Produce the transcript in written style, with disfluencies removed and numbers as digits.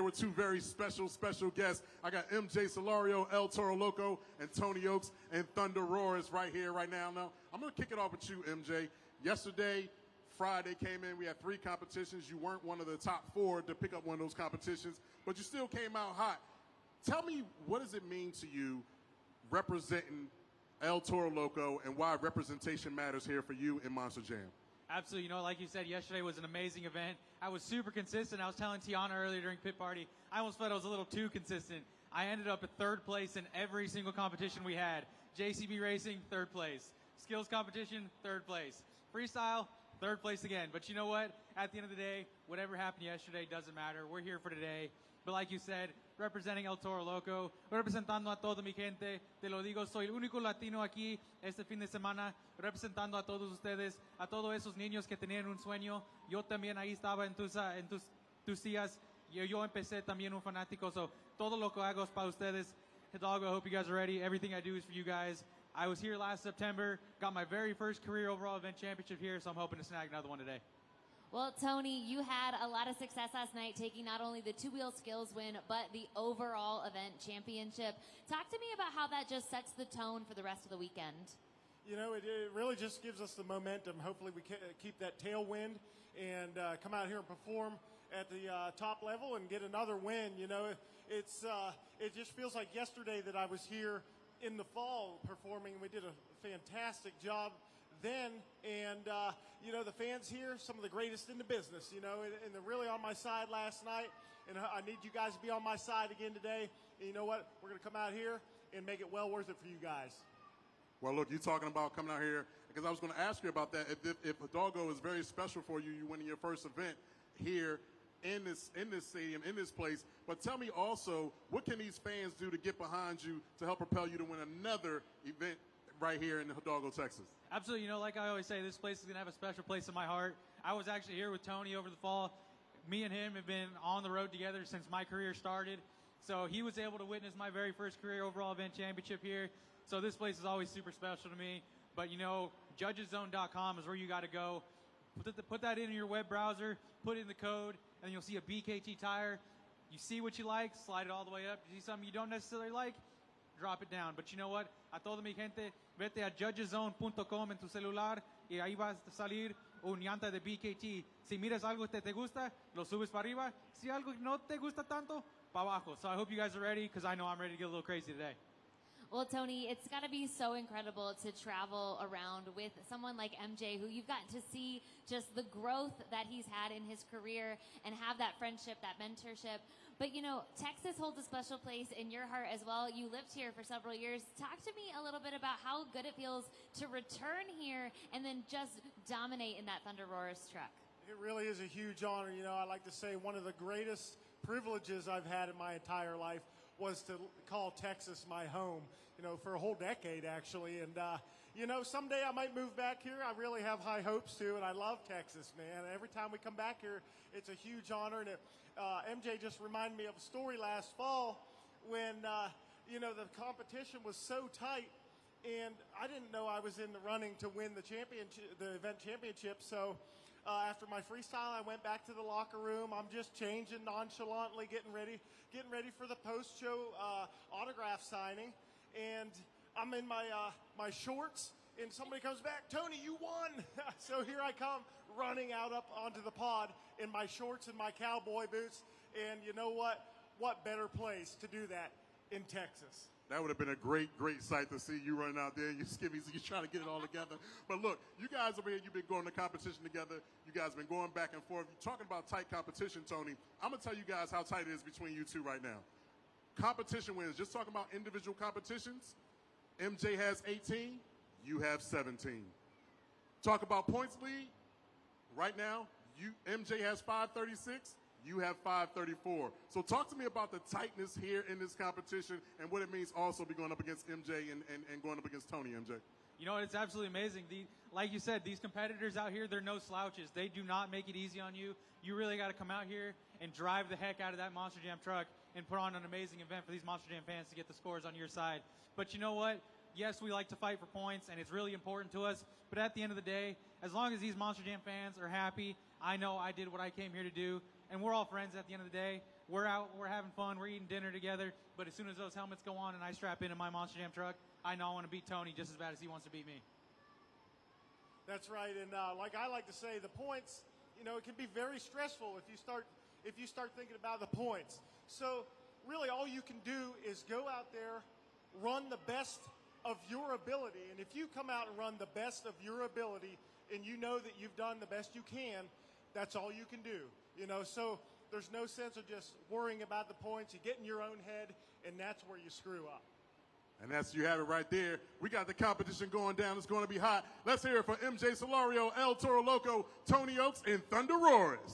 with two very special guests. I got MJ Solorio, Toro Loco, and Tony Ochs, and ThunderROARus right here, right now. Now, I'm going to kick it off with you, MJ. Yesterday, Friday came in. We had 3 competitions. You weren't one of the top 4 to pick up one of those competitions, but you still came out hot. Tell me, what does it mean to you representing Toro Loco and why representation matters here for you in Monster Jam? Absolutely. You know, like you said, yesterday was an amazing event. I was super consistent. I was telling Tianna earlier during pit party, I almost felt I was a little too consistent. I ended up at 3rd place in every single competition we had. JCB Racing, 3rd place. Skills competition, 3rd place. Freestyle, 3rd place again. But you know what? At the end of the day, whatever happened yesterday doesn't matter. We're here for today. But like you said, representing Toro Loco, representando a toda mi gente, te lo digo, soy el único latino aquí este fin de semana, representando a todos ustedes, a todos esos niños que tenían un sueño. Yo también ahí estaba en tus días. Yo empecé también un fanático, so todo lo que hago es para ustedes. Hidalgo, I hope you guys are ready. Everything I do is for you guys. I was here last September, got my very first career overall event championship here, so I'm hoping to snag another one today. Well, Tony, you had a lot of success last night, taking not only the two-wheel skills win, but the overall event championship. Talk to me about how that just sets the tone for the rest of the weekend. You know, it really just gives us the momentum. Hopefully we keep that tailwind and come out here and perform at the top level and get another win. You know, it just feels like yesterday that I was here in the fall performing. We did a fantastic job then, and you know, the fans here, some of the greatest in the business, you know, and they're really on my side last night, and I need you guys to be on my side again today. And you know what? We're going to come out here and make it well worth it for you guys. Well, look, you're talking about coming out here, because I was going to ask you about that. If Hidalgo is very special for you, you winning your first event here in this stadium, in this place. But tell me also, what can these fans do to get behind you to help propel you to win another event right here in Hidalgo, Texas? Absolutely. You know, like I always say, this place is going to have a special place in my heart. I was actually here with Tony over the fall. Me and him have been on the road together since my career started. So he was able to witness my very first career overall event championship here. So this place is always super special to me. But, you know, judgeszone.com is where you got to go. Put that in your web browser, put in the code, and you'll see a BKT tire. You see what you like, slide it all the way up. You see something you don't necessarily like, drop it down. But you know what? A toda mi gente, vete a judgeszone.com en tu celular y ahí vas a salir un llanta de BKT. Si miras algo que te gusta, lo subes para arriba. Si algo no te gusta tanto, para abajo. So I hope you guys are ready, because I know I'm ready to get a little crazy today. Well, Tony, it's got to be so incredible to travel around with someone like MJ, who you've gotten to see just the growth that he's had in his career and have that friendship, that mentorship. But, you know, Texas holds a special place in your heart as well. You lived here for several years. Talk to me a little bit about how good it feels to return here and then just dominate in that ThunderROARus truck. It really is a huge honor. You know, I like to say one of the greatest privileges I've had in my entire life was to call Texas my home, you know, for a whole decade, actually. And, you know, someday I might move back here. I really have high hopes, too, and I love Texas, man. Every time we come back here, it's a huge honor. And MJ just reminded me of a story last fall when, you know, the competition was so tight, and I didn't know I was in the running to win the event championship. So after my freestyle, I went back to the locker room. I'm just changing nonchalantly, getting ready for the post-show autograph signing, and I'm in my shorts, and somebody comes back, Tony, you won. So here I come running out up onto the pod in my shorts and my cowboy boots, and you know what? What better place to do that in Texas? That would have been a great sight to see you running out there. You're skivvies, you're trying to get it all together. But look, you guys over here, you've been going to competition together. You guys have been going back and forth. You're talking about tight competition, Tony. I'm going to tell you guys how tight it is between you two right now. Competition wins. Just talking about individual competitions. MJ has 18. You have 17. Talk about points lead. Right now, MJ has 536. You have 534. So talk to me about the tightness here in this competition and what it means also be going up against MJ and going up against Tony, MJ. You know, it's absolutely amazing. Like you said, these competitors out here, they're no slouches. They do not make it easy on you. You really got to come out here and drive the heck out of that Monster Jam truck and put on an amazing event for these Monster Jam fans to get the scores on your side. But you know what? Yes, we like to fight for points, and it's really important to us. But at the end of the day, as long as these Monster Jam fans are happy, I know I did what I came here to do. And we're all friends at the end of the day. we're out, we're having fun, we're eating dinner together, but as soon as those helmets go on and I strap into my Monster Jam truck, I know I want to beat Tony just as bad as he wants to beat me. That's right, and like I like to say, the points, you know, it can be very stressful if you start thinking about the points. So really all you can do is go out there, run the best of your ability, and if you come out and run the best of your ability and you know that you've done the best you can, that's all you can do. You know, so there's no sense of just worrying about the points. You get in your own head, and that's where you screw up. And that's, you have it right there. We got the competition going down. It's going to be hot. Let's hear it for MJ Solorio, Toro Loco, Tony Ochs, and ThunderROARus.